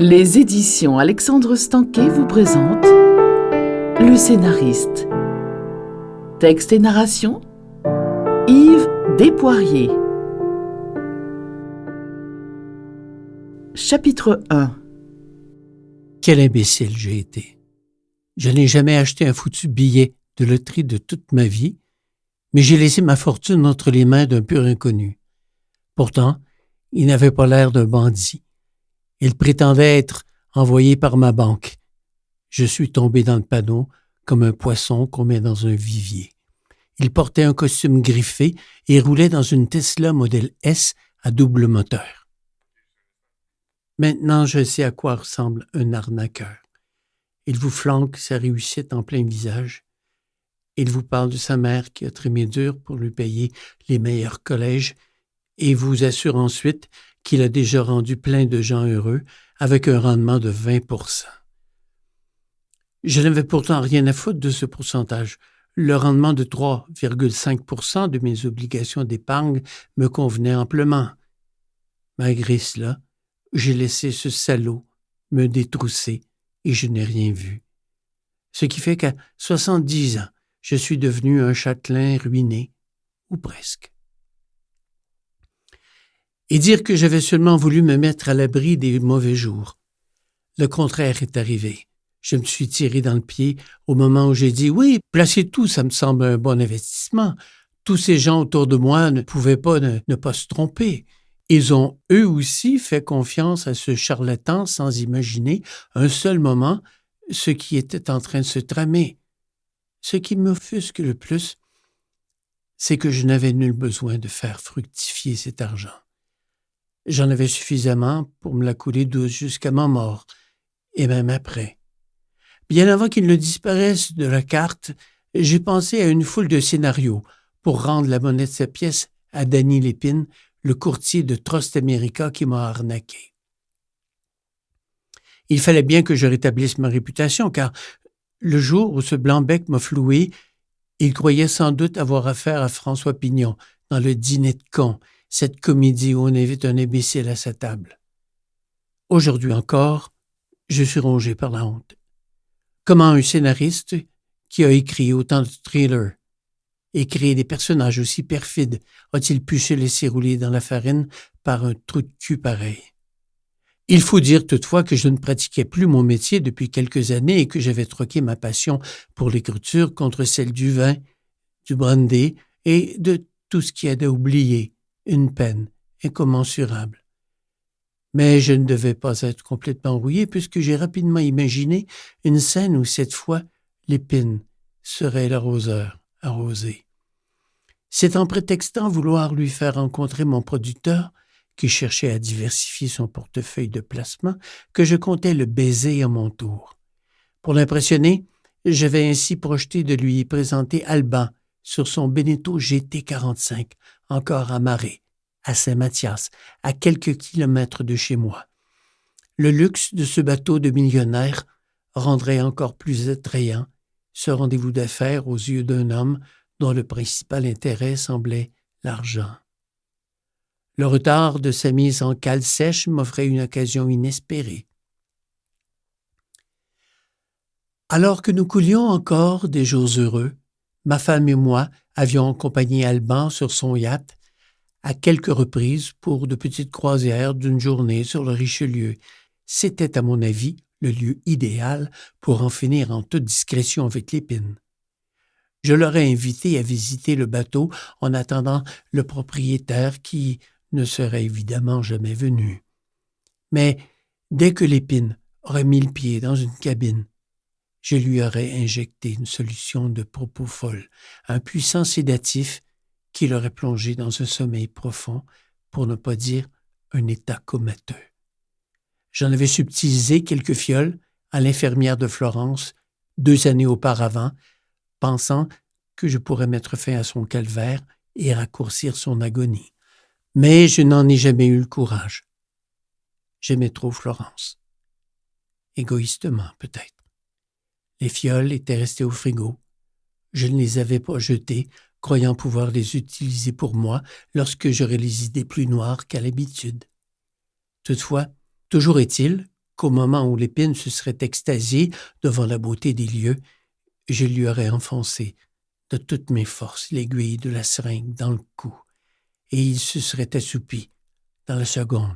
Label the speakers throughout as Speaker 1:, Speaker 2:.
Speaker 1: Les éditions Alexandre Stanquet vous présentent Le Scénariste. Texte et narration, Yves Despoiriers. Chapitre 1.
Speaker 2: Quel imbécile j'ai été. Je n'ai jamais acheté un foutu billet de loterie de toute ma vie, mais j'ai laissé ma fortune entre les mains d'un pur inconnu. Pourtant, il n'avait pas l'air d'un bandit. Il prétendait être envoyé par ma banque. Je suis tombé dans le panneau comme un poisson qu'on met dans un vivier. Il portait un costume griffé et roulait dans une Tesla modèle S à double moteur. Maintenant, je sais à quoi ressemble un arnaqueur. Il vous flanque sa réussite en plein visage. Il vous parle de sa mère qui a trimé dur pour lui payer les meilleurs collèges et vous assure ensuite qu'il a déjà rendu plein de gens heureux avec un rendement de 20%. Je n'avais pourtant rien à foutre de ce pourcentage. Le rendement de 3,5% de mes obligations d'épargne me convenait amplement. Malgré cela, j'ai laissé ce salaud me détrousser et je n'ai rien vu. Ce qui fait qu'à 70 ans, je suis devenu un châtelain ruiné, ou presque. Et dire que j'avais seulement voulu me mettre à l'abri des mauvais jours. Le contraire est arrivé. Je me suis tiré dans le pied au moment où j'ai dit « Oui, placer tout, ça me semble un bon investissement. » Tous ces gens autour de moi ne pouvaient pas ne pas se tromper. Ils ont eux aussi fait confiance à ce charlatan sans imaginer un seul moment ce qui était en train de se tramer. Ce qui m'offusque le plus, c'est que je n'avais nul besoin de faire fructifier cet argent. J'en avais suffisamment pour me la couler douce jusqu'à ma mort, et même après. Bien avant qu'il ne disparaisse de la carte, j'ai pensé à une foule de scénarios pour rendre la monnaie de sa pièce à Danny Lépine, le courtier de Trust America qui m'a arnaqué. Il fallait bien que je rétablisse ma réputation, car le jour où ce blanc-bec m'a floué, il croyait sans doute avoir affaire à François Pignon dans le dîner de cons, cette comédie où on invite un imbécile à sa table. Aujourd'hui encore, je suis rongé par la honte. Comment un scénariste qui a écrit autant de thrillers et créé des personnages aussi perfides a-t-il pu se laisser rouler dans la farine par un trou de cul pareil? Il faut dire toutefois que je ne pratiquais plus mon métier depuis quelques années et que j'avais troqué ma passion pour l'écriture contre celle du vin, du brandy et de tout ce qui aide à oublier une peine incommensurable. Mais je ne devais pas être complètement rouillé puisque j'ai rapidement imaginé une scène où cette fois Lépine serait l'arroseur arrosé. C'est en prétextant vouloir lui faire rencontrer mon producteur, qui cherchait à diversifier son portefeuille de placement, que je comptais le baiser à mon tour. Pour l'impressionner, j'avais ainsi projeté de lui présenter Alban sur son Beneteau GT45, encore amarré, à Saint-Mathias, à quelques kilomètres de chez moi. Le luxe de ce bateau de millionnaire rendrait encore plus attrayant ce rendez-vous d'affaires aux yeux d'un homme dont le principal intérêt semblait l'argent. Le retard de sa mise en cale sèche m'offrait une occasion inespérée. Alors que nous coulions encore des jours heureux, ma femme et moi avions accompagné Alban sur son yacht à quelques reprises pour de petites croisières d'une journée sur le Richelieu. C'était, à mon avis, le lieu idéal pour en finir en toute discrétion avec Lépine. Je l'aurais invité à visiter le bateau en attendant le propriétaire qui ne serait évidemment jamais venu. Mais dès que Lépine aurait mis le pied dans une cabine, je lui aurais injecté une solution de propofol, un puissant sédatif qui l'aurait plongé dans un sommeil profond, pour ne pas dire un état comateux. J'en avais subtilisé quelques fioles à l'infirmière de Florence 2 années auparavant, pensant que je pourrais mettre fin à son calvaire et raccourcir son agonie. Mais je n'en ai jamais eu le courage. J'aimais trop Florence. Égoïstement, peut-être. Les fioles étaient restées au frigo. Je ne les avais pas jetées, croyant pouvoir les utiliser pour moi lorsque j'aurais les idées plus noires qu'à l'habitude. Toutefois, toujours est-il qu'au moment où l'épine se serait extasiée devant la beauté des lieux, je lui aurais enfoncé de toutes mes forces l'aiguille de la seringue dans le cou, et il se serait assoupi dans la seconde,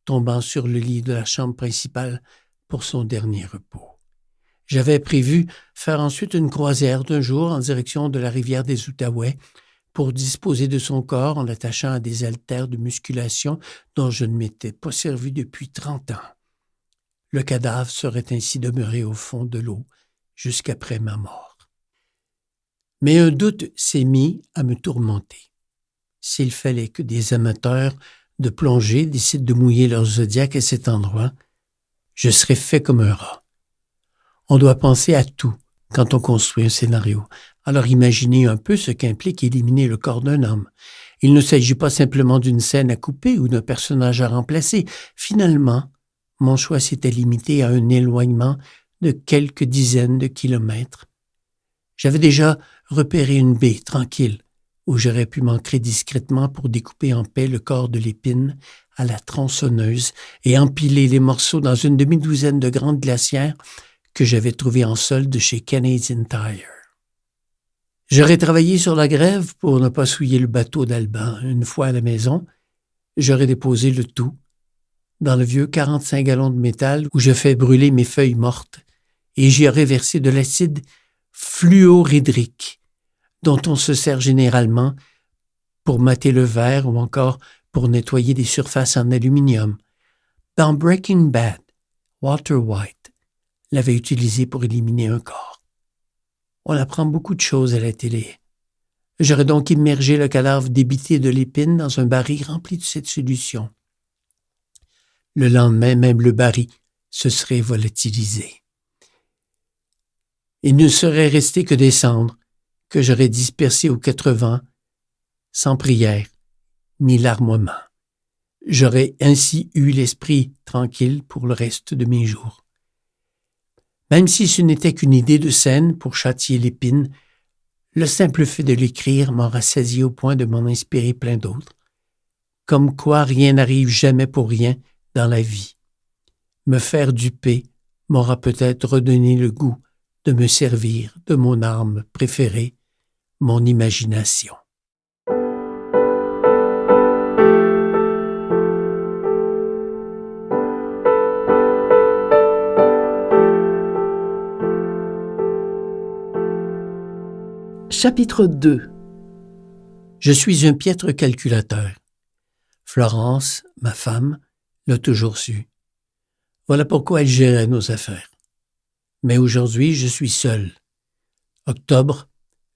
Speaker 2: tombant sur le lit de la chambre principale pour son dernier repos. J'avais prévu faire ensuite une croisière d'un jour en direction de la rivière des Outaouais pour disposer de son corps en l'attachant à des haltères de musculation dont je ne m'étais pas servi depuis 30 ans. Le cadavre serait ainsi demeuré au fond de l'eau jusqu'après ma mort. Mais un doute s'est mis à me tourmenter. S'il fallait que des amateurs de plongée décident de mouiller leur zodiaque à cet endroit, je serais fait comme un rat. On doit penser à tout quand on construit un scénario. Alors imaginez un peu ce qu'implique éliminer le corps d'un homme. Il ne s'agit pas simplement d'une scène à couper ou d'un personnage à remplacer. Finalement, mon choix s'était limité à un éloignement de quelques dizaines de kilomètres. J'avais déjà repéré une baie tranquille où j'aurais pu m'ancrer discrètement pour découper en paix le corps de l'épine à la tronçonneuse et empiler les morceaux dans une demi-douzaine de grandes glacières que j'avais trouvées en solde chez Canadian Tire. J'aurais travaillé sur la grève pour ne pas souiller le bateau d'Alban. Une fois à la maison, j'aurais déposé le tout dans le vieux 45 gallons de métal où je fais brûler mes feuilles mortes et j'y aurais versé de l'acide fluorhydrique dont on se sert généralement pour mater le verre ou encore pour nettoyer des surfaces en aluminium. Dans Breaking Bad, Walter White l'avait utilisé pour éliminer un corps. On apprend beaucoup de choses à la télé. J'aurais donc immergé le cadavre débité de l'épine dans un baril rempli de cette solution. Le lendemain, même le baril se serait volatilisé. Il ne serait resté que des cendres que j'aurais dispersées aux 4 vents, sans prière ni larmoiement. J'aurais ainsi eu l'esprit tranquille pour le reste de mes jours. Même si ce n'était qu'une idée de scène pour châtier l'épine, le simple fait de l'écrire m'en rassasié au point de m'en inspirer plein d'autres. Comme quoi rien n'arrive jamais pour rien dans la vie. Me faire duper m'aura peut-être redonné le goût de me servir de mon arme préférée, mon imagination.
Speaker 1: Chapitre 2.
Speaker 2: Je suis un piètre calculateur. Florence, ma femme, l'a toujours su. Voilà pourquoi elle gérait nos affaires. Mais aujourd'hui, je suis seul. Octobre,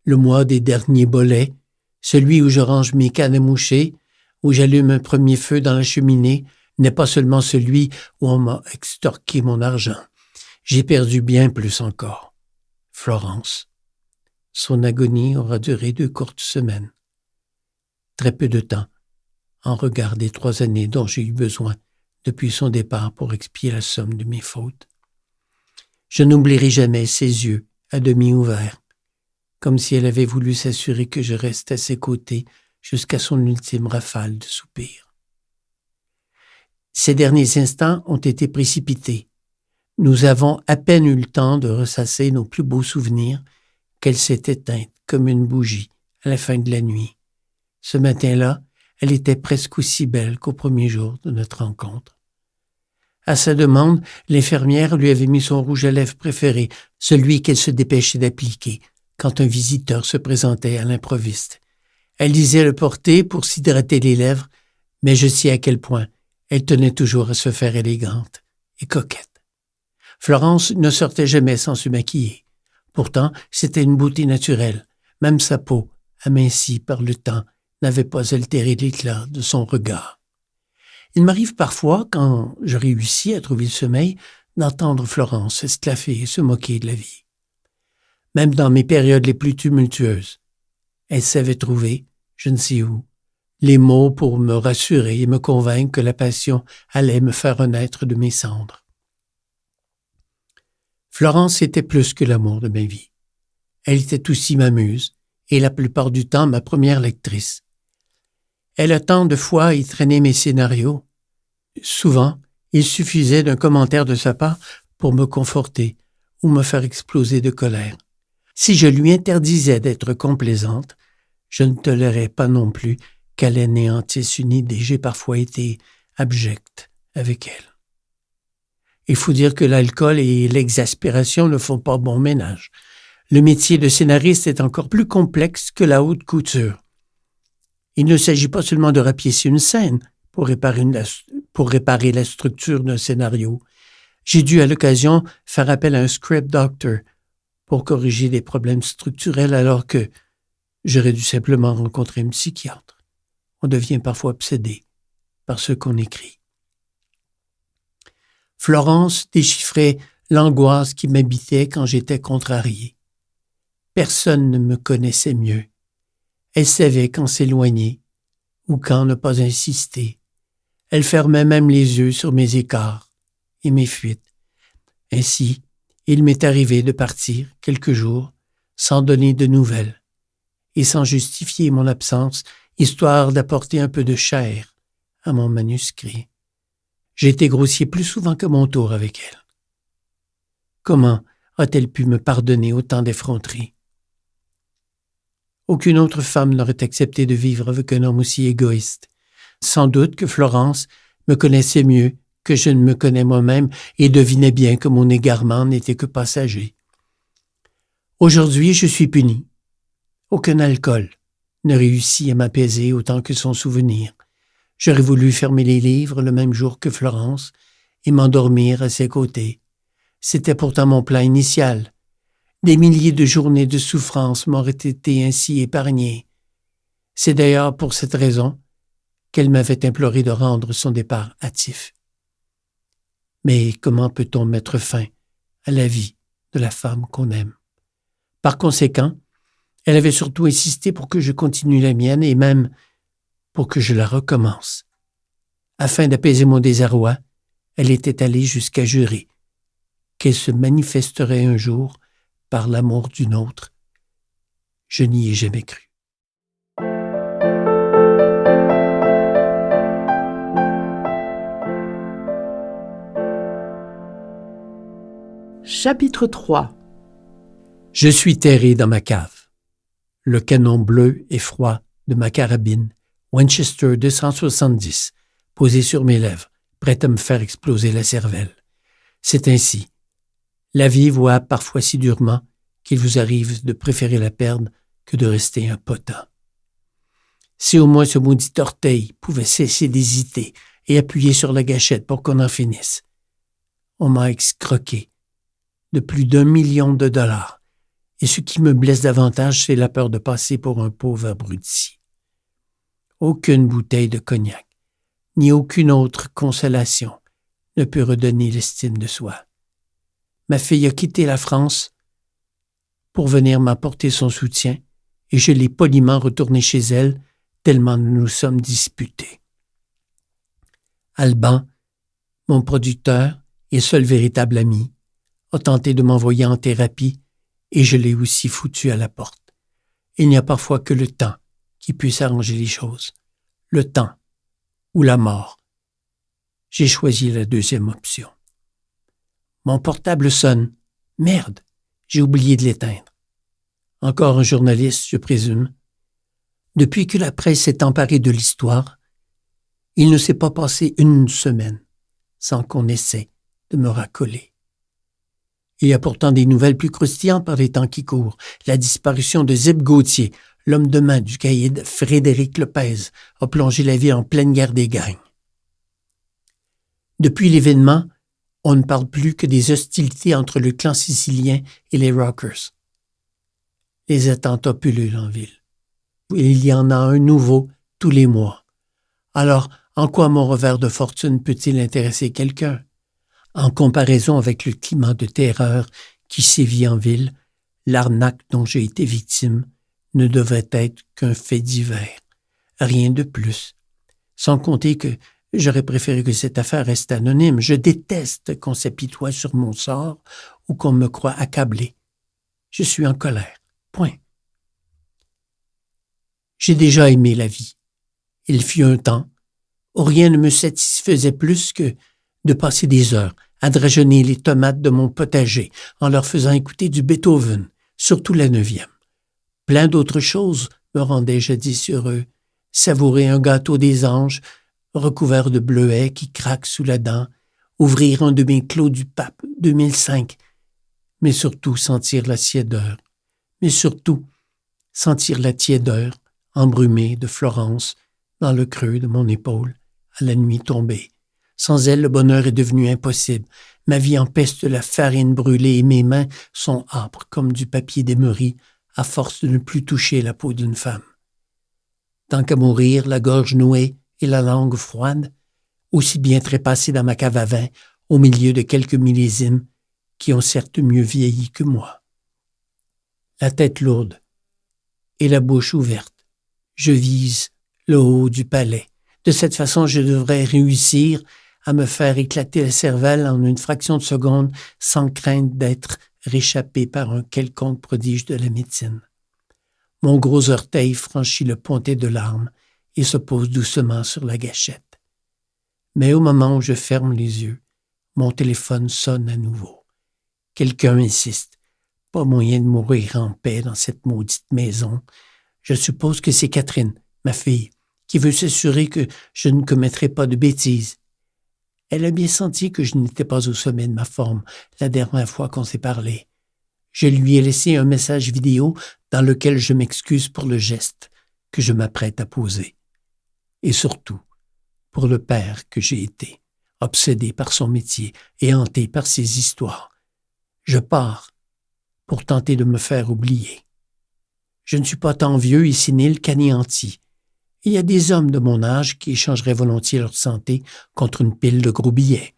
Speaker 2: le mois des derniers bolets, celui où je range mes cannes à moucher, où j'allume un premier feu dans la cheminée, n'est pas seulement celui où on m'a extorqué mon argent. J'ai perdu bien plus encore. Florence. Son agonie aura duré 2 courtes semaines. Très peu de temps, en regard des 3 années dont j'ai eu besoin depuis son départ pour expier la somme de mes fautes. Je n'oublierai jamais ses yeux, à demi ouverts, comme si elle avait voulu s'assurer que je reste à ses côtés jusqu'à son ultime rafale de soupirs. Ces derniers instants ont été précipités. Nous avons à peine eu le temps de ressasser nos plus beaux souvenirs qu'elle s'est éteinte comme une bougie à la fin de la nuit. Ce matin-là, elle était presque aussi belle qu'au premier jour de notre rencontre. À sa demande, l'infirmière lui avait mis son rouge à lèvres préféré, celui qu'elle se dépêchait d'appliquer quand un visiteur se présentait à l'improviste. Elle disait le porter pour s'hydrater les lèvres, mais je sais à quel point elle tenait toujours à se faire élégante et coquette. Florence ne sortait jamais sans se maquiller. Pourtant, c'était une beauté naturelle. Même sa peau, amincie par le temps, n'avait pas altéré l'éclat de son regard. Il m'arrive parfois, quand je réussis à trouver le sommeil, d'entendre Florence esclaffer et se moquer de la vie. Même dans mes périodes les plus tumultueuses, elle savait trouver, je ne sais où, les mots pour me rassurer et me convaincre que la passion allait me faire renaître de mes cendres. Florence était plus que l'amour de ma vie. Elle était aussi ma muse et la plupart du temps ma première lectrice. Elle a tant de fois y traîné mes scénarios. Souvent, Il suffisait d'un commentaire de sa part pour me conforter ou me faire exploser de colère. Si je lui interdisais d'être complaisante, je ne tolérais pas non plus qu'elle anéantisse une idée. J'ai parfois été abjecte avec elle. Il faut dire que l'alcool et l'exaspération ne font pas bon ménage. Le métier de scénariste est encore plus complexe que la haute couture. Il ne s'agit pas seulement de rapiécer une scène pour réparer la structure d'un scénario. J'ai dû à l'occasion faire appel à un script doctor pour corriger des problèmes structurels alors que j'aurais dû simplement rencontrer un psychiatre. On devient parfois obsédé par ce qu'on écrit. Florence déchiffrait l'angoisse qui m'habitait quand j'étais contrarié. Personne ne me connaissait mieux. Elle savait quand s'éloigner ou quand ne pas insister. Elle fermait même les yeux sur mes écarts et mes fuites. Ainsi, il m'est arrivé de partir quelques jours sans donner de nouvelles et sans justifier mon absence, histoire d'apporter un peu de chair à mon manuscrit. J'ai été grossier plus souvent que mon tour avec elle. Comment a-t-elle pu me pardonner autant d'effronteries? Aucune autre femme n'aurait accepté de vivre avec un homme aussi égoïste. Sans doute que Florence me connaissait mieux que je ne me connais moi-même et devinait bien que mon égarement n'était que passager. Aujourd'hui, je suis puni. Aucun alcool ne réussit à m'apaiser autant que son souvenir. J'aurais voulu fermer les livres le même jour que Florence et m'endormir à ses côtés. C'était pourtant mon plan initial. Des milliers de journées de souffrance m'auraient été ainsi épargnées. C'est d'ailleurs pour cette raison qu'elle m'avait imploré de rendre son départ hâtif. Mais comment peut-on mettre fin à la vie de la femme qu'on aime? Par conséquent, elle avait surtout insisté pour que je continue la mienne et même pour que je la recommence. Afin d'apaiser mon désarroi, elle était allée jusqu'à jurer qu'elle se manifesterait un jour par l'amour d'une autre. Je n'y ai jamais cru.
Speaker 1: Chapitre 3.
Speaker 2: Je suis terré dans ma cave. Le canon bleu et froid de ma carabine Winchester 270, posé sur mes lèvres, prêt à me faire exploser la cervelle. C'est ainsi. La vie voit parfois si durement qu'il vous arrive de préférer la perdre que de rester impotent. Si au moins ce maudit orteil pouvait cesser d'hésiter et appuyer sur la gâchette pour qu'on en finisse. On m'a escroqué de plus d'1 million de dollars, et ce qui me blesse davantage, c'est la peur de passer pour un pauvre abruti. Aucune bouteille de cognac, ni aucune autre consolation ne peut redonner l'estime de soi. Ma fille a quitté la France pour venir m'apporter son soutien et je l'ai poliment retournée chez elle tellement nous nous sommes disputés. Alban, mon producteur et seul véritable ami, a tenté de m'envoyer en thérapie et je l'ai aussi foutu à la porte. Il n'y a parfois que le temps qui puisse arranger les choses. Le temps ou la mort. J'ai choisi la deuxième option. Mon portable sonne. Merde, j'ai oublié de l'éteindre. Encore un journaliste, je présume. Depuis que la presse s'est emparée de l'histoire, il ne s'est pas passé une semaine sans qu'on essaie de me racoler. Il y a pourtant des nouvelles plus croustillantes par les temps qui courent. La disparition de Zip Gauthier, l'homme de main du caïd Frédéric Lopez, a plongé la ville en pleine guerre des gangs. Depuis l'événement, on ne parle plus que des hostilités entre le clan sicilien et les Rockers. Les attentats pullulent en ville. Il y en a un nouveau tous les mois. Alors, en quoi mon revers de fortune peut-il intéresser quelqu'un? En comparaison avec le climat de terreur qui sévit en ville, l'arnaque dont j'ai été victime ne devrait être qu'un fait divers. Rien de plus. Sans compter que j'aurais préféré que cette affaire reste anonyme. Je déteste qu'on s'apitoie sur mon sort ou qu'on me croie accablé. Je suis en colère. Point. J'ai déjà aimé la vie. Il fut un temps où rien ne me satisfaisait plus que de passer des heures à drageonner les tomates de mon potager en leur faisant écouter du Beethoven, surtout la 9e. Plein d'autres choses me rendaient jadis heureux. Savourer un gâteau des anges recouvert de bleuets qui craquent sous la dent, ouvrir un de mes clos du pape 2005, mais surtout sentir la tiédeur. Embrumée de Florence, dans le creux de mon épaule, à la nuit tombée. Sans elle, le bonheur est devenu impossible. Ma vie empeste de la farine brûlée et mes mains sont âpres comme du papier démeuri à force de ne plus toucher la peau d'une femme. Tant qu'à mourir, la gorge nouée et la langue froide, aussi bien trépassée dans ma cave à vin, au milieu de quelques millésimes qui ont certes mieux vieilli que moi. La tête lourde et la bouche ouverte, je vise le haut du palais. De cette façon, je devrais réussir à me faire éclater la cervelle en une fraction de seconde sans crainte d'être réchappé par un quelconque prodige de la médecine. Mon gros orteil franchit le pontet de l'arme et se pose doucement sur la gâchette. Mais au moment où je ferme les yeux, mon téléphone sonne à nouveau. Quelqu'un insiste. Pas moyen de mourir en paix dans cette maudite maison. Je suppose que c'est Catherine, ma fille, qui veut s'assurer que je ne commettrai pas de bêtises. Elle a bien senti que je n'étais pas au sommet de ma forme la dernière fois qu'on s'est parlé. Je lui ai laissé un message vidéo dans lequel je m'excuse pour le geste que je m'apprête à poser. Et surtout, pour le père que j'ai été, obsédé par son métier et hanté par ses histoires. Je pars pour tenter de me faire oublier. Je ne suis pas tant vieux et sénile qu'anéanti. Il y a des hommes de mon âge qui échangeraient volontiers leur santé contre une pile de gros billets.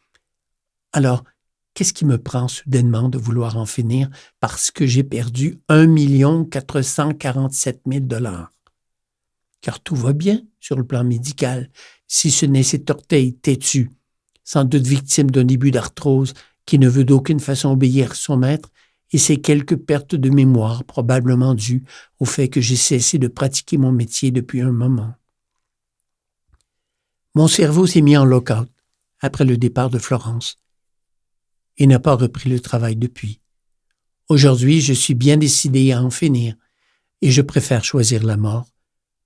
Speaker 2: Alors, qu'est-ce qui me prend soudainement de vouloir en finir parce que j'ai perdu 1 447 000 $? Car tout va bien sur le plan médical, si ce n'est cet orteil têtu, sans doute victime d'un début d'arthrose qui ne veut d'aucune façon obéir à son maître, et ces quelques pertes de mémoire probablement dues au fait que j'ai cessé de pratiquer mon métier depuis un moment. Mon cerveau s'est mis en lock-out après le départ de Florence et n'a pas repris le travail depuis. Aujourd'hui, je suis bien décidé à en finir et je préfère choisir la mort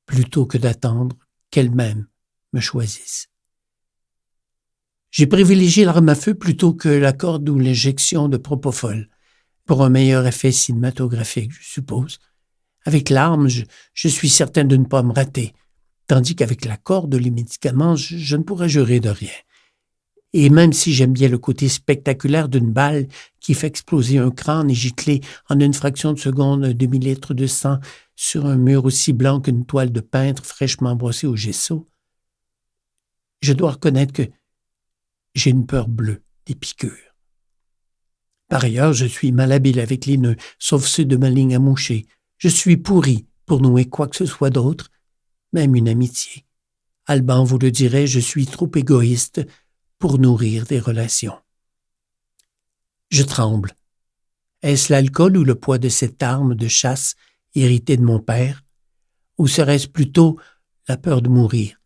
Speaker 2: plutôt que d'attendre qu'elle-même me choisisse. J'ai privilégié l'arme à feu plutôt que la corde ou l'injection de propofol, pour un meilleur effet cinématographique, je suppose. Avec l'arme, je suis certain de ne pas me rater, tandis qu'avec la corde ou les médicaments, je ne pourrais jurer de rien. Et même si j'aime bien le côté spectaculaire d'une balle qui fait exploser un crâne et gicler en une fraction de seconde un demi-litre de sang sur un mur aussi blanc qu'une toile de peintre fraîchement brossée au gesso, je dois reconnaître que j'ai une peur bleue des piqûres. Par ailleurs, je suis malhabile avec les nœuds, sauf ceux de ma ligne à moucher. Je suis pourri pour nouer quoi que ce soit d'autre, même une amitié. Alban vous le dirait, je suis trop égoïste pour nourrir des relations. Je tremble. Est-ce l'alcool ou le poids de cette arme de chasse héritée de mon père, ou serait-ce plutôt la peur de mourir?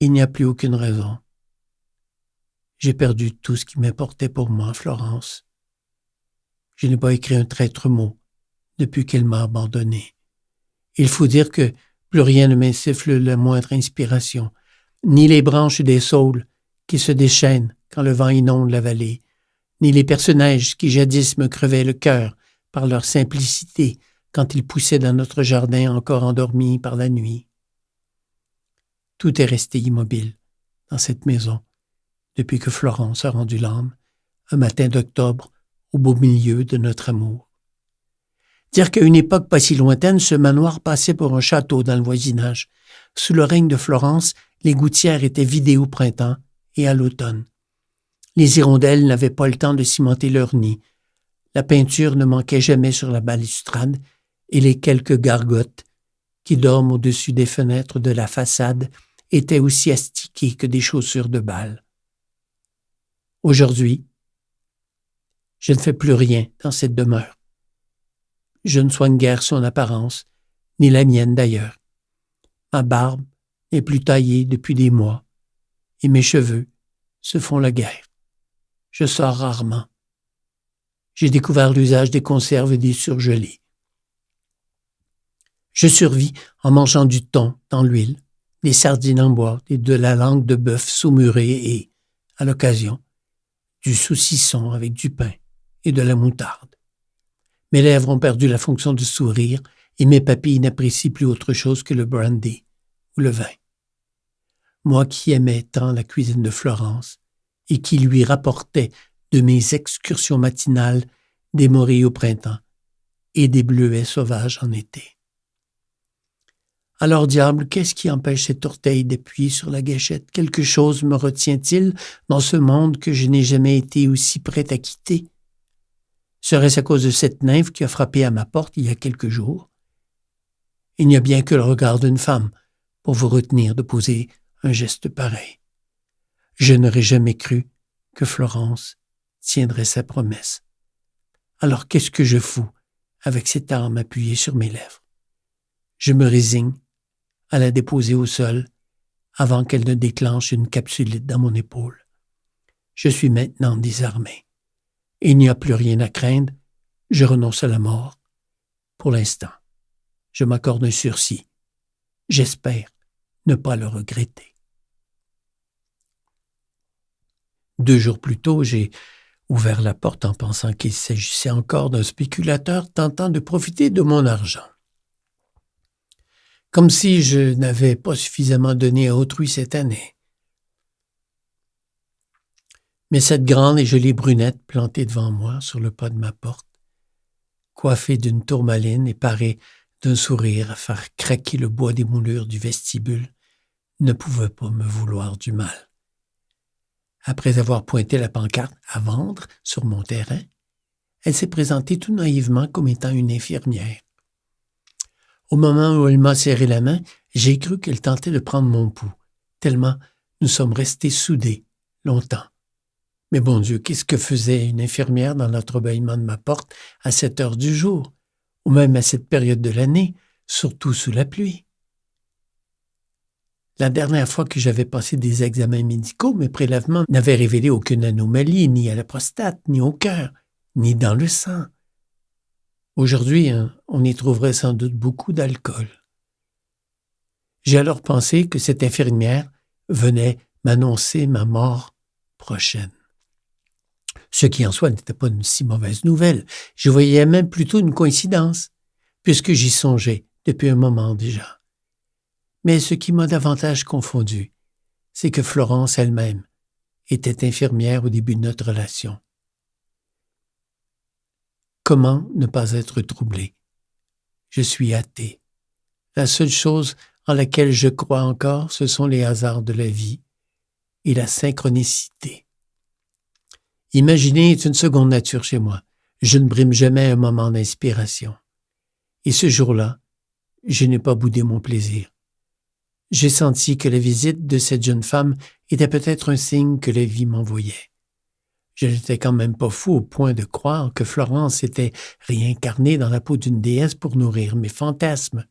Speaker 2: Il n'y a plus aucune raison. J'ai perdu tout ce qui m'importait pour moi, Florence. Je n'ai pas écrit un traître mot depuis qu'elle m'a abandonné. Il faut dire que plus rien ne m'insuffle la moindre inspiration, ni les branches des saules qui se déchaînent quand le vent inonde la vallée, ni les personnages qui jadis me crevaient le cœur par leur simplicité quand ils poussaient dans notre jardin encore endormis par la nuit. Tout est resté immobile dans cette maison depuis que Florence a rendu l'âme, un matin d'octobre, au beau milieu de notre amour. Dire qu'à une époque pas si lointaine, ce manoir passait pour un château dans le voisinage. Sous le règne de Florence, les gouttières étaient vidées au printemps et à l'automne. Les hirondelles n'avaient pas le temps de cimenter leur nid. La peinture ne manquait jamais sur la balustrade et les quelques gargotes qui dorment au-dessus des fenêtres de la façade étaient aussi astiquées que des chaussures de bal. Aujourd'hui, je ne fais plus rien dans cette demeure. Je ne soigne guère son apparence, ni la mienne d'ailleurs. Ma barbe n'est plus taillée depuis des mois, et mes cheveux se font la guerre. Je sors rarement. J'ai découvert l'usage des conserves et des surgelés. Je survis en mangeant du thon dans l'huile, des sardines en boîte et de la langue de bœuf saumurée et, à l'occasion, du saucisson avec du pain et de la moutarde. Mes lèvres ont perdu la fonction de sourire et mes papilles n'apprécient plus autre chose que le brandy ou le vin. Moi qui aimais tant la cuisine de Florence et qui lui rapportais de mes excursions matinales des morilles au printemps et des bleuets sauvages en été. Alors, diable, qu'est-ce qui empêche cet orteil d'appuyer sur la gâchette? Quelque chose me retient-il dans ce monde que je n'ai jamais été aussi prêt à quitter? Serait-ce à cause de cette nymphe qui a frappé à ma porte il y a quelques jours? Il n'y a bien que le regard d'une femme pour vous retenir de poser un geste pareil. Je n'aurais jamais cru que Florence tiendrait sa promesse. Alors qu'est-ce que je fous avec cette arme appuyée sur mes lèvres? Je me résigne à la déposer au sol avant qu'elle ne déclenche une capsulite dans mon épaule. Je suis maintenant désarmé. Il n'y a plus rien à craindre. Je renonce à la mort. Pour l'instant, je m'accorde un sursis. J'espère ne pas le regretter. 2 jours plus tôt, j'ai ouvert la porte en pensant qu'il s'agissait encore d'un spéculateur tentant de profiter de mon argent. Comme si je n'avais pas suffisamment donné à autrui cette année. Mais cette grande et jolie brunette plantée devant moi sur le pas de ma porte, coiffée d'une tourmaline et parée d'un sourire à faire craquer le bois des moulures du vestibule, ne pouvait pas me vouloir du mal. Après avoir pointé la pancarte « à vendre » sur mon terrain, elle s'est présentée tout naïvement comme étant une infirmière. Au moment où elle m'a serré la main, j'ai cru qu'elle tentait de prendre mon pouls, tellement nous sommes restés soudés, longtemps. Mais bon Dieu, qu'est-ce que faisait une infirmière dans l'entrebâillement de ma porte à cette heure du jour, ou même à cette période de l'année, surtout sous la pluie? La dernière fois que j'avais passé des examens médicaux, mes prélèvements n'avaient révélé aucune anomalie, ni à la prostate, ni au cœur, ni dans le sang. Aujourd'hui, on y trouverait sans doute beaucoup d'alcool. J'ai alors pensé que cette infirmière venait m'annoncer ma mort prochaine. Ce qui en soi n'était pas une si mauvaise nouvelle. Je voyais même plutôt une coïncidence, puisque j'y songeais depuis un moment déjà. Mais ce qui m'a davantage confondu, c'est que Florence elle-même était infirmière au début de notre relation. Comment ne pas être troublé? Je suis athée. La seule chose en laquelle je crois encore, ce sont les hasards de la vie et la synchronicité. Imaginer est une seconde nature chez moi. Je ne brime jamais un moment d'inspiration. Et ce jour-là, je n'ai pas boudé mon plaisir. J'ai senti que la visite de cette jeune femme était peut-être un signe que la vie m'envoyait. Je n'étais quand même pas fou au point de croire que Florence était réincarnée dans la peau d'une déesse pour nourrir mes fantasmes.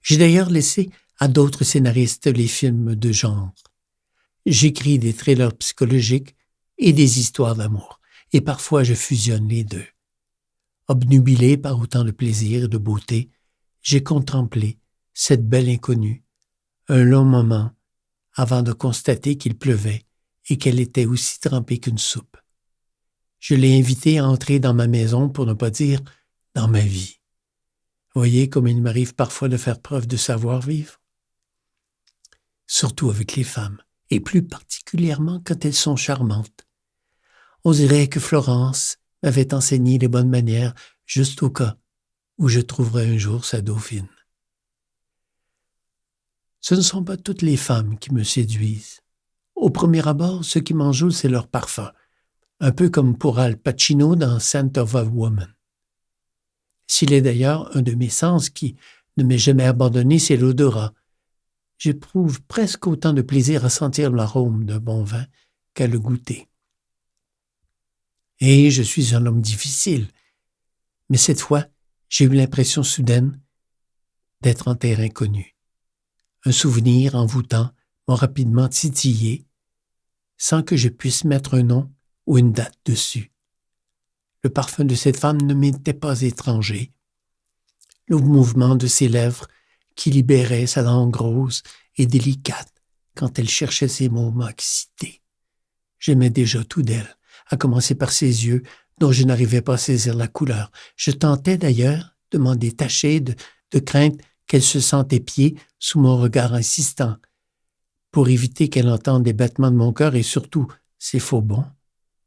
Speaker 2: J'ai d'ailleurs laissé à d'autres scénaristes les films de genre. J'écris des thrillers psychologiques et des histoires d'amour, et parfois je fusionne les deux. Obnubilé par autant de plaisir et de beauté, j'ai contemplé cette belle inconnue un long moment avant de constater qu'il pleuvait et qu'elle était aussi trempée qu'une soupe. Je l'ai invitée à entrer dans ma maison pour ne pas dire dans ma vie. Voyez comme il m'arrive parfois de faire preuve de savoir-vivre. Surtout avec les femmes, et plus particulièrement quand elles sont charmantes. On dirait que Florence m'avait enseigné les bonnes manières juste au cas où je trouverais un jour sa dauphine. Ce ne sont pas toutes les femmes qui me séduisent. Au premier abord, ce qui m'enjôle, c'est leur parfum, un peu comme pour Al Pacino dans Scent of a Woman. S'il est d'ailleurs un de mes sens qui ne m'est jamais abandonné, c'est l'odorat. J'éprouve presque autant de plaisir à sentir l'arôme d'un bon vin qu'à le goûter. Et je suis un homme difficile, mais cette fois, j'ai eu l'impression soudaine d'être en terrain connu. Un souvenir envoûtant m'ont rapidement titillé, sans que je puisse mettre un nom ou une date dessus. Le parfum de cette femme ne m'était pas étranger. Le mouvement de ses lèvres qui libérait sa langue rose et délicate quand elle cherchait ses mots m'a excité. J'aimais déjà tout d'elle, à commencer par ses yeux dont je n'arrivais pas à saisir la couleur. Je tentais d'ailleurs de m'en détacher de crainte qu'elle se sente épiée sous mon regard insistant. Pour éviter qu'elle entende les battements de mon cœur et surtout ses faux bonds,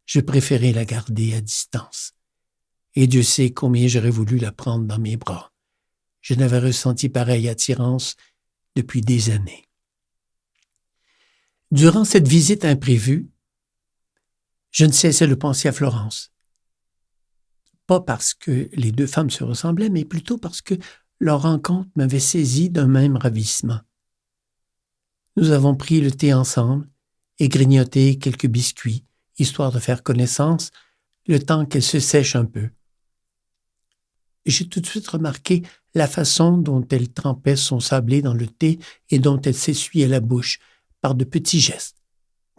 Speaker 2: je préférais la garder à distance. Et Dieu sait combien j'aurais voulu la prendre dans mes bras. Je n'avais ressenti pareille attirance depuis des années. Durant cette visite imprévue, je ne cessais de penser à Florence. Pas parce que les deux femmes se ressemblaient, mais plutôt parce que leur rencontre m'avait saisi d'un même ravissement. Nous avons pris le thé ensemble et grignoté quelques biscuits, histoire de faire connaissance, le temps qu'elle se sèche un peu. J'ai tout de suite remarqué la façon dont elle trempait son sablé dans le thé et dont elle s'essuyait la bouche par de petits gestes,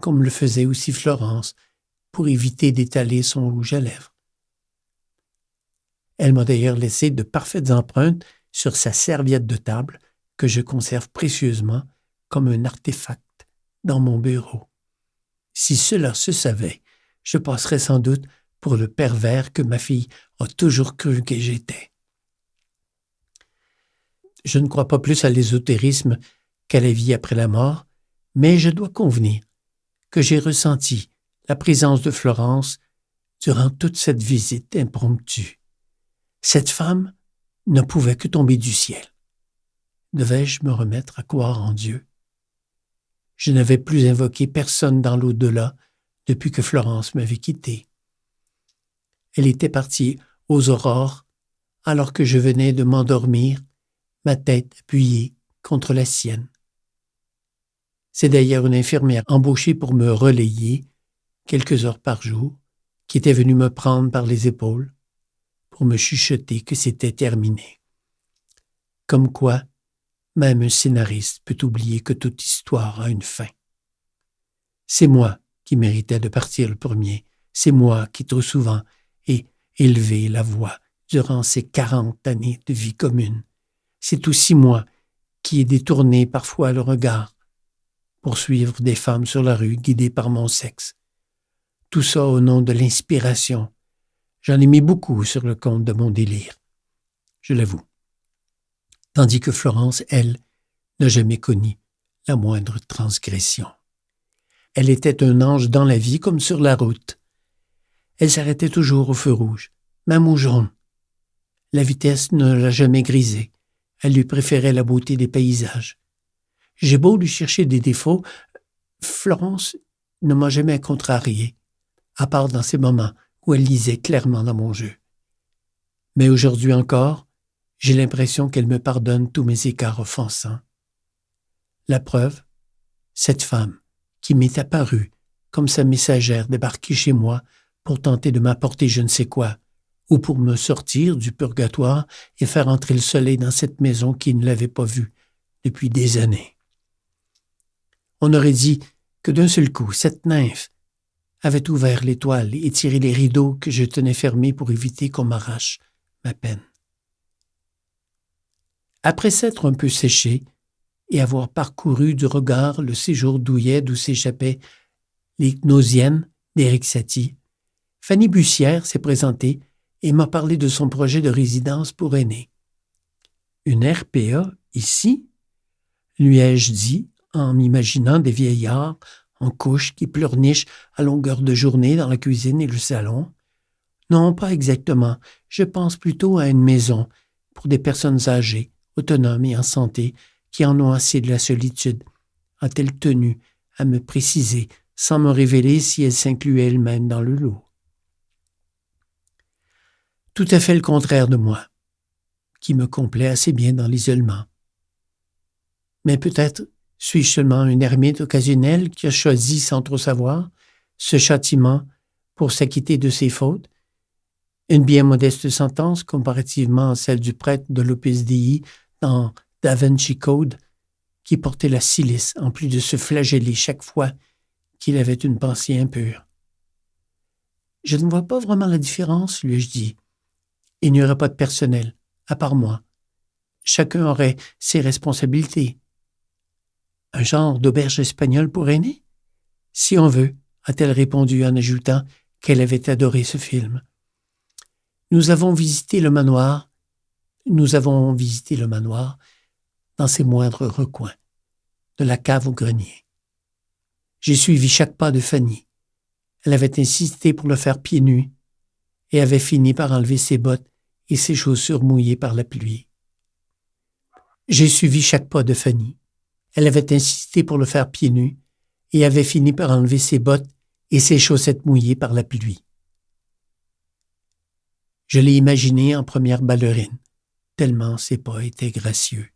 Speaker 2: comme le faisait aussi Florence, pour éviter d'étaler son rouge à lèvres. Elle m'a d'ailleurs laissé de parfaites empreintes sur sa serviette de table que je conserve précieusement comme un artefact dans mon bureau. Si cela se savait, je passerais sans doute pour le pervers que ma fille a toujours cru que j'étais. Je ne crois pas plus à l'ésotérisme qu'à la vie après la mort, mais je dois convenir que j'ai ressenti la présence de Florence durant toute cette visite impromptue. Cette femme ne pouvait que tomber du ciel. Devais-je me remettre à croire en Dieu? Je n'avais plus invoqué personne dans l'au-delà depuis que Florence m'avait quitté. Elle était partie aux aurores alors que je venais de m'endormir, ma tête appuyée contre la sienne. C'est d'ailleurs une infirmière embauchée pour me relayer quelques heures par jour qui était venue me prendre par les épaules pour me chuchoter que c'était terminé. Comme quoi, même un scénariste peut oublier que toute histoire a une fin. C'est moi qui méritais de partir le premier. C'est moi qui, trop souvent, ai élevé la voix durant ces 40 années de vie commune. C'est aussi moi qui ai détourné parfois le regard pour suivre des femmes sur la rue guidées par mon sexe. Tout ça au nom de l'inspiration. J'en ai mis beaucoup sur le compte de mon délire, je l'avoue. Tandis que Florence, elle, n'a jamais connu la moindre transgression. Elle était un ange dans la vie comme sur la route. Elle s'arrêtait toujours au feu rouge, même au jaune. La vitesse ne l'a jamais grisée. Elle lui préférait la beauté des paysages. J'ai beau lui chercher des défauts, Florence ne m'a jamais contrarié, à part dans ces moments où elle lisait clairement dans mon jeu. Mais aujourd'hui encore, j'ai l'impression qu'elle me pardonne tous mes écarts offensants. La preuve, cette femme qui m'est apparue comme sa messagère débarquée chez moi pour tenter de m'apporter je ne sais quoi, ou pour me sortir du purgatoire et faire entrer le soleil dans cette maison qui ne l'avait pas vue depuis des années. On aurait dit que d'un seul coup, cette nymphe avait ouvert l'étoile et tiré les rideaux que je tenais fermés pour éviter qu'on m'arrache ma peine. Après s'être un peu séché et avoir parcouru du regard le séjour douillet d'où s'échappaient les gnosiennes d'Éric Satie, Fanny Bussière s'est présentée et m'a parlé de son projet de résidence pour aînés. « Une RPA ici ?» lui ai-je dit en m'imaginant des vieillards en couches qui pleurnichent à longueur de journée dans la cuisine et le salon. « Non, pas exactement. Je pense plutôt à une maison pour des personnes âgées, autonomes et en santé, qui en ont assez de la solitude, a-t-elle tenu à me préciser, sans me révéler si elle s'incluait elle-même dans le lot. Tout à fait le contraire de moi, qui me complaît assez bien dans l'isolement. Mais peut-être suis-je seulement une ermite occasionnelle qui a choisi, sans trop savoir, ce châtiment pour s'acquitter de ses fautes, une bien modeste sentence comparativement à celle du prêtre de l'Opus Dei dans Da Vinci Code, qui portait la cilice en plus de se flageller chaque fois qu'il avait une pensée impure. « Je ne vois pas vraiment la différence, lui ai-je dit. Il n'y aurait pas de personnel, à part moi. Chacun aurait ses responsabilités. Un genre d'auberge espagnole pour aînés? Si on veut, a-t-elle répondu en ajoutant qu'elle avait adoré ce film. Nous avons visité le manoir dans ses moindres recoins, de la cave au grenier. J'ai suivi chaque pas de Fanny. Elle avait insisté pour le faire pieds nus et avait fini par enlever ses bottes et ses chaussures mouillées par la pluie. J'ai suivi chaque pas de Fanny. Elle avait insisté pour le faire pieds nus et avait fini par enlever ses bottes et ses chaussettes mouillées par la pluie. Je l'ai imaginée en première ballerine, tellement ses pas étaient gracieux.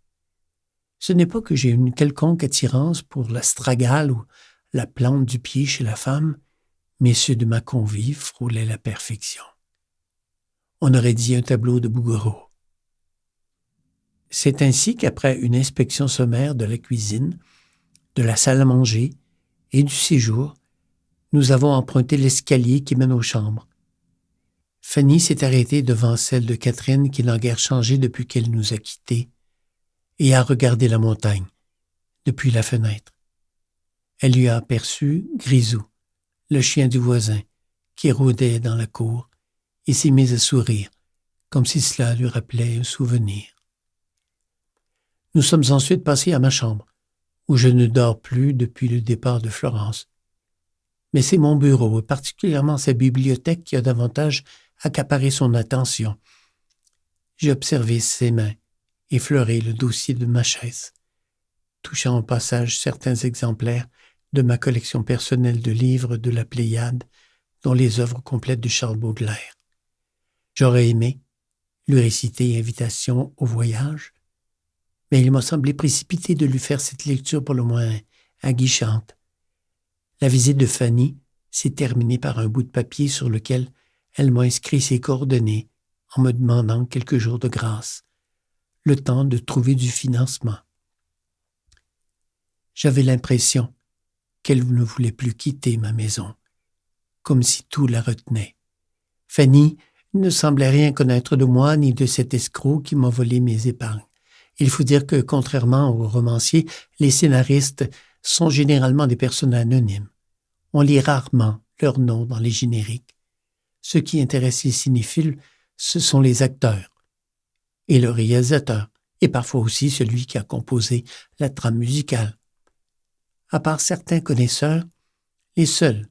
Speaker 2: Ce n'est pas que j'ai une quelconque attirance pour l'astragale ou la plante du pied chez la femme, mais ceux de ma convive frôlaient la perfection. On aurait dit un tableau de Bouguereau. C'est ainsi qu'après une inspection sommaire de la cuisine, de la salle à manger et du séjour, nous avons emprunté l'escalier qui mène aux chambres. Fanny s'est arrêtée devant celle de Catherine qui n'a guère changé depuis qu'elle nous a quittés et a regardé la montagne depuis la fenêtre. Elle lui a aperçu Grisou, le chien du voisin, qui rôdait dans la cour et s'est mise à sourire, comme si cela lui rappelait un souvenir. Nous sommes ensuite passés à ma chambre, où je ne dors plus depuis le départ de Florence. Mais c'est mon bureau, et particulièrement sa bibliothèque, qui a davantage accaparé son attention. J'ai observé ses mains, effleuré le dossier de ma chaise, touchant au passage certains exemplaires de ma collection personnelle de livres de la Pléiade, dont les œuvres complètes de Charles Baudelaire. J'aurais aimé lui réciter Invitation au voyage, mais il m'a semblé précipité de lui faire cette lecture pour le moins aguichante. La visite de Fanny s'est terminée par un bout de papier sur lequel elle m'a inscrit ses coordonnées en me demandant quelques jours de grâce, le temps de trouver du financement. J'avais l'impression qu'elle ne voulait plus quitter ma maison, comme si tout la retenait. Fanny ne semblait rien connaître de moi ni de cet escroc qui m'a volé mes épargnes. Il faut dire que, contrairement aux romanciers, les scénaristes sont généralement des personnes anonymes. On lit rarement leur nom dans les génériques. Ce qui intéresse les cinéphiles, ce sont les acteurs et le réalisateur, et parfois aussi celui qui a composé la trame musicale. À part certains connaisseurs, les seuls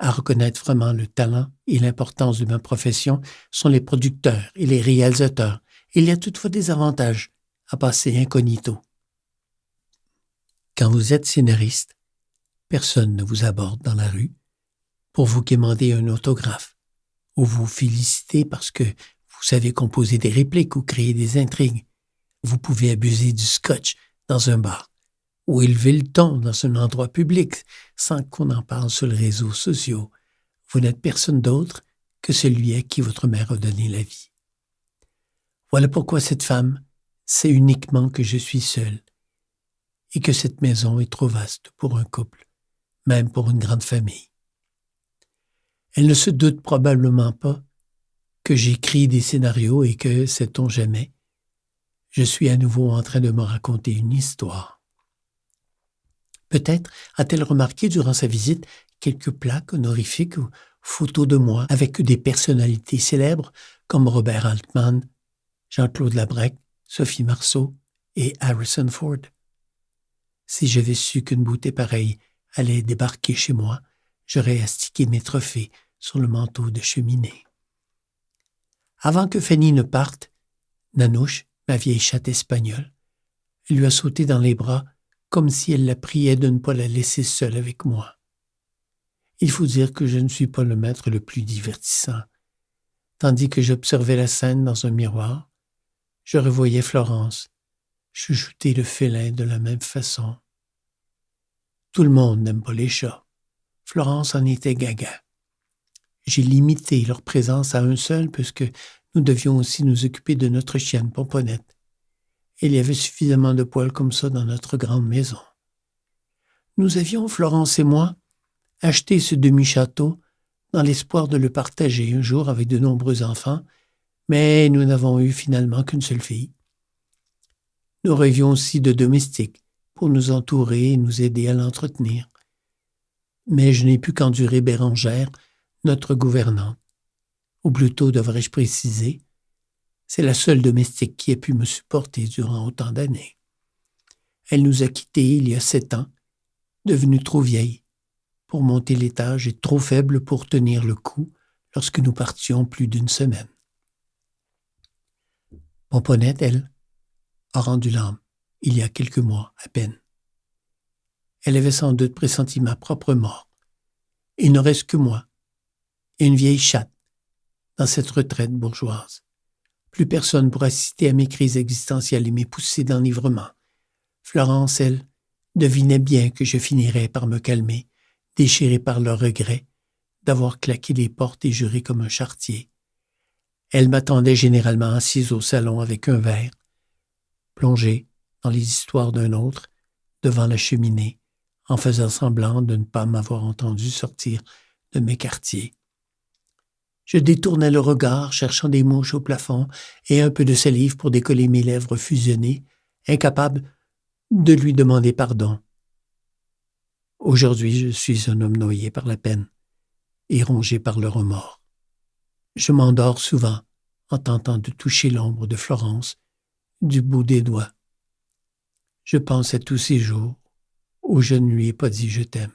Speaker 2: à reconnaître vraiment le talent et l'importance de ma profession sont les producteurs et les réalisateurs. Il y a toutefois des avantages à passer incognito. Quand vous êtes scénariste, personne ne vous aborde dans la rue pour vous quémander un autographe ou vous féliciter parce que vous savez composer des répliques ou créer des intrigues. Vous pouvez abuser du scotch dans un bar ou élever le ton dans un endroit public sans qu'on en parle sur les réseaux sociaux. Vous n'êtes personne d'autre que celui à qui votre mère a donné la vie. Voilà pourquoi cette femme sait uniquement que je suis seul et que cette maison est trop vaste pour un couple, même pour une grande famille. Elle ne se doute probablement pas que j'écris des scénarios et que, sait-on jamais, je suis à nouveau en train de me raconter une histoire. Peut-être a-t-elle remarqué durant sa visite quelques plaques honorifiques ou photos de moi avec des personnalités célèbres comme Robert Altman, Jean-Claude Labrec, Sophie Marceau et Harrison Ford. Si j'avais su qu'une beauté pareille allait débarquer chez moi, j'aurais astiqué mes trophées sur le manteau de cheminée. Avant que Fanny ne parte, Nanouche, ma vieille chatte espagnole, lui a sauté dans les bras comme si elle la priait de ne pas la laisser seule avec moi. Il faut dire que je ne suis pas le maître le plus divertissant. Tandis que j'observais la scène dans un miroir, je revoyais Florence chuchoter le félin de la même façon. Tout le monde n'aime pas les chats. Florence en était gaga. J'ai limité leur présence à un seul puisque nous devions aussi nous occuper de notre chienne Pomponnette. Il y avait suffisamment de poêles comme ça dans notre grande maison. Nous avions, Florence et moi, acheté ce demi-château dans l'espoir de le partager un jour avec de nombreux enfants, mais nous n'avons eu finalement qu'une seule fille. Nous rêvions aussi de domestiques pour nous entourer et nous aider à l'entretenir. Mais je n'ai pu qu'endurer Bérangère, notre gouvernante. Ou plutôt, devrais-je préciser, c'est la seule domestique qui ait pu me supporter durant autant d'années. Elle nous a quittés il y a 7 ans, devenue trop vieille pour monter l'étage et trop faible pour tenir le coup lorsque nous partions plus d'une semaine. Pomponnette, elle, a rendu l'âme il y a quelques mois à peine. Elle avait sans doute pressenti ma propre mort. Il ne reste que moi et une vieille chatte dans cette retraite bourgeoise. Plus personne pour assister à mes crises existentielles et mes poussées d'enivrement. Florence, elle, devinait bien que je finirais par me calmer, déchiré par le regret d'avoir claqué les portes et juré comme un charretier. Elle m'attendait généralement assise au salon avec un verre, plongée dans les histoires d'un autre, devant la cheminée, en faisant semblant de ne pas m'avoir entendu sortir de mes quartiers. Je détournais le regard, cherchant des mouches au plafond et un peu de salive pour décoller mes lèvres fusionnées, incapable de lui demander pardon. Aujourd'hui, je suis un homme noyé par la peine et rongé par le remords. Je m'endors souvent en tentant de toucher l'ombre de Florence du bout des doigts. Je pense à tous ces jours où je ne lui ai pas dit « je t'aime »,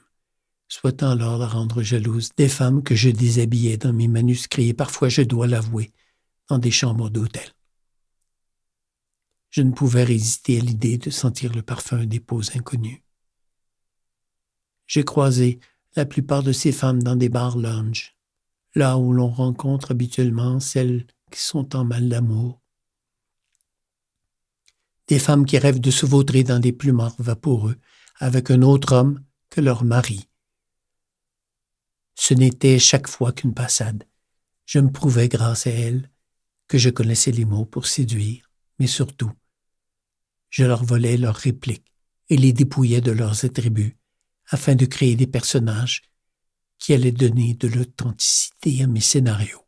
Speaker 2: souhaitant alors la rendre jalouse des femmes que je déshabillais dans mes manuscrits et parfois, je dois l'avouer, dans des chambres d'hôtel. Je ne pouvais résister à l'idée de sentir le parfum des peaux inconnues. J'ai croisé la plupart de ces femmes dans des bars lounge, là où l'on rencontre habituellement celles qui sont en mal d'amour. Des femmes qui rêvent de se vautrer dans des plumards vaporeux avec un autre homme que leur mari. Ce n'était chaque fois qu'une passade. Je me prouvais grâce à elles que je connaissais les mots pour séduire, mais surtout, je leur volais leurs répliques et les dépouillais de leurs attributs afin de créer des personnages qui allaient donner de l'authenticité à mes scénarios.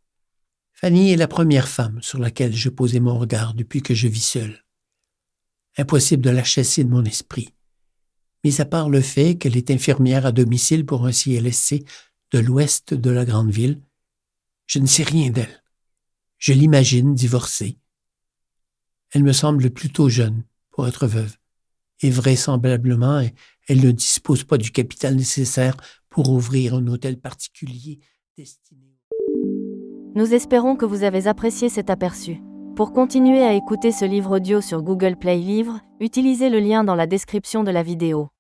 Speaker 2: Fanny est la première femme sur laquelle je posais mon regard depuis que je vis seul. Impossible de la chasser de mon esprit. Mis à part le fait qu'elle est infirmière à domicile pour un CLSC de l'ouest de la grande ville, je ne sais rien d'elle. Je l'imagine divorcée. Elle me semble plutôt jeune pour être veuve, et vraisemblablement, elle ne dispose pas du capital nécessaire pour ouvrir un hôtel particulier destiné...
Speaker 3: Nous espérons que vous avez apprécié cet aperçu. Pour continuer à écouter ce livre audio sur Google Play Livres, utilisez le lien dans la description de la vidéo.